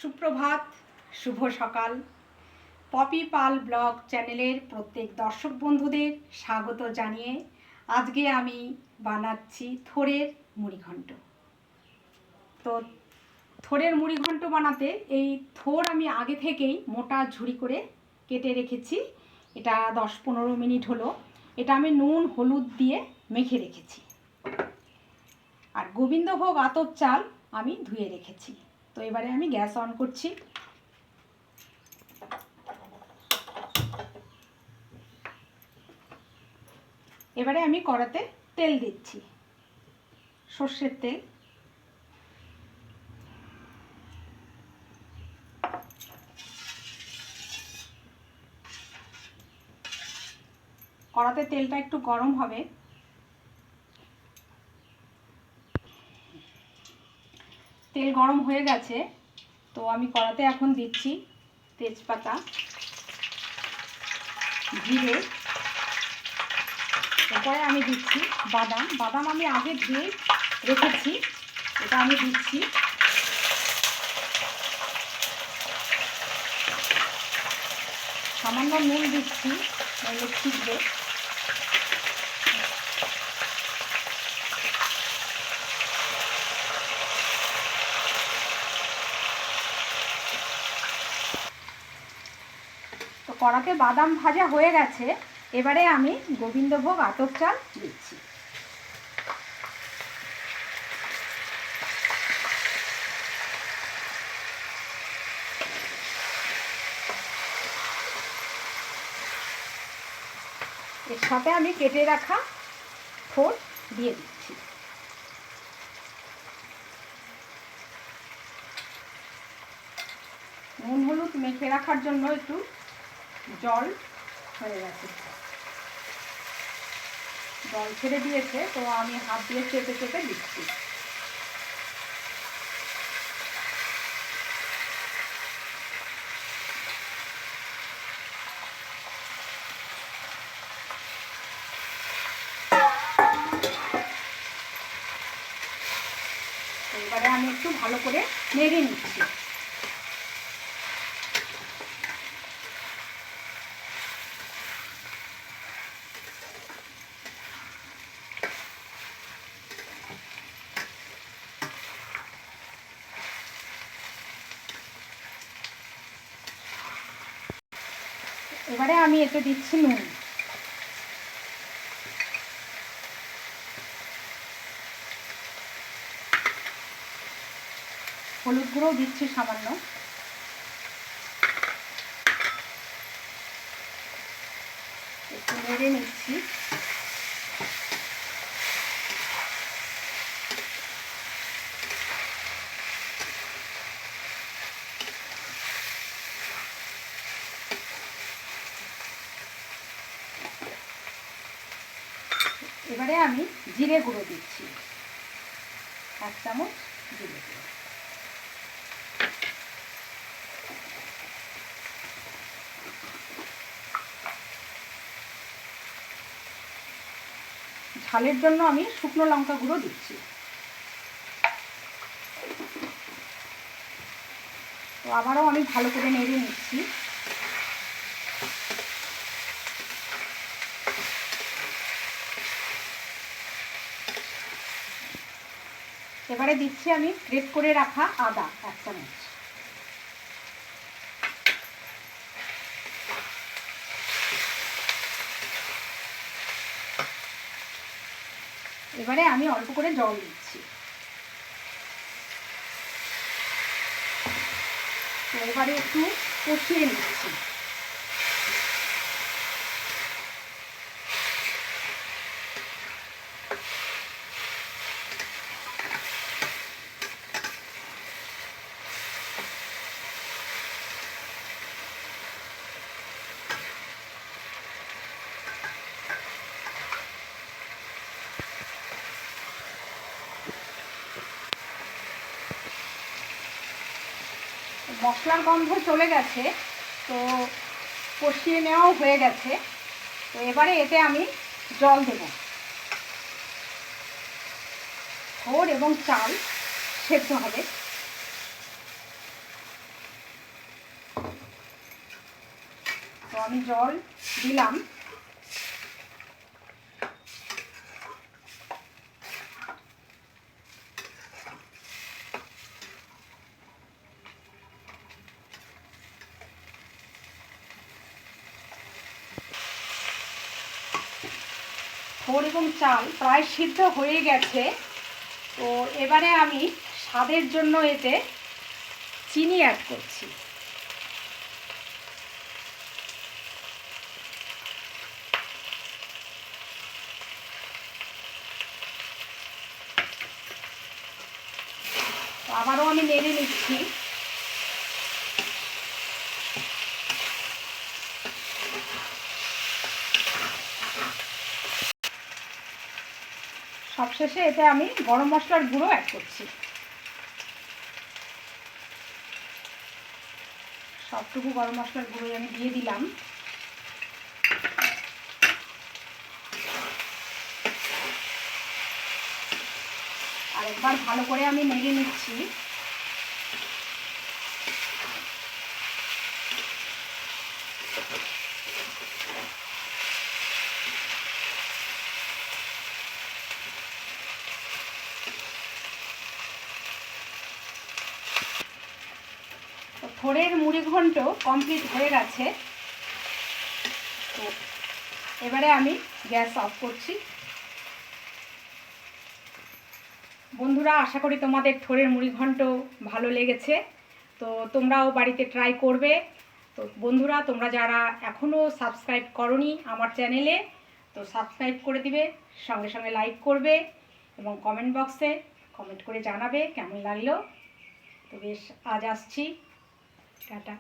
সুপ্রভাত, শুভ সকাল। পপি পাল ব্লগ চ্যানেলের প্রত্যেক দর্শক বন্ধুদের স্বাগত জানিয়ে আজকে আমি বানাচ্ছি থোড়ের মুড়িঘণ্ট। তো থোড়ের মুড়িঘণ্ট বানাতে এই থোড় আমি আগে থেকেই মোটা ঝুড়ি করে কেটে রেখেছি। এটা 10-15 মিনিট হলো। এটা আমি নুন হলুদ দিয়ে মেখে রেখেছি। আর গোবিন্দভোগ আতপ চাল আমি ধুয়ে রেখেছি। তো এবারে আমি গ্যাস অন করছি। এবারে আমি কড়াতে তেল দিচ্ছি, সর্ষের তেল। কড়াতে তেলটা একটু গরম হবে। তেল গরম হয়ে গেছে, তো আমি কড়াতে এখন দিচ্ছি তেজপাতা, জিরে, এরপরে আমি দিচ্ছি বাদাম। বাদাম আমি আগে ধুয়ে রেখেছি, এটা আমি দিচ্ছি। সামান্য নুন দিচ্ছি, নইলে ছিটবে। তো কড়াতে বাদাম ভাজা হয়ে গেছে, এবারে আমি গোবিন্দভোগ আতপ চাল দিচ্ছি। এর সাথে আমি কেটে রাখা থোড় দিয়ে দিচ্ছি। নুন হলুদ মেখে রাখার জন্য একটু জল হয়ে গেছে, জল ছেড়ে দিয়েছে, তো আমি হাত দিয়ে চেপে চেপে দিচ্ছি। এবারে আমি একটু ভালো করে নেড়ে নিচ্ছি। এবারে আমি এতে দিচ্ছি নুন। হলুদ গুঁড়ো দিচ্ছি সামান্য। একটু নেড়ে নিচ্ছি। এবারে আমি জিরে গুঁড়ো দিচ্ছি, 1 চামচ জিরে গুঁড়ো। ঝালের জন্য আমি শুকনো লঙ্কা গুঁড়ো দিচ্ছি। তো আবারও আমি ভালো করে নেড়ে নিচ্ছি। এবারে দিচ্ছি আমি গ্রেট করে রাখা আদা, 1 চামচ। এবারে আমি অল্প করে জল দিচ্ছি। তো এবারে একটু কষিয়ে নিচ্ছি। মশলার গন্ধ চলে গেছে, তো কষিয়ে নেওয়াও হয়ে গেছে। তো এবারে এতে আমি জল দেব। থোড় এবং চাল সেদ্ধ হবে। আমি জল দিলাম। থোড় এবং চাল প্রায় সিদ্ধ হয়ে গেছে। তো এবারে আমি স্বাদের জন্য এতে চিনি অ্যাড করছি। আবারও আমি নেড়ে নিচ্ছি। সবশেষে এতে আমি গরম মশলার গুঁড়ো অ্যাড করছি। সবটুকু গরম মশলার গুঁড়োই আমি দিয়ে দিলাম। আর একবার ভালো করে আমি নেড়ে নিচ্ছি। থোড়ের মুড়ি ঘন্ট কমপ্লিট হয়ে গেছে। তো এবারে আমি গ্যাস অফ করছি। বন্ধুরা, আশা করি তোমাদের থোড়ের মুড়ি ঘন্ট ভালো লেগেছে। তো তোমরাও বাড়িতে ট্রাই করবে। তো বন্ধুরা, তোমরা যারা এখনও সাবস্ক্রাইব করোনি আমার চ্যানেলে, তো সাবস্ক্রাইব করে দিবে, সঙ্গে সঙ্গে লাইক করবে এবং কমেন্ট বক্সে কমেন্ট করে জানাবে কেমন লাগলো। তো বেশ, আজ আসছি, টাটা।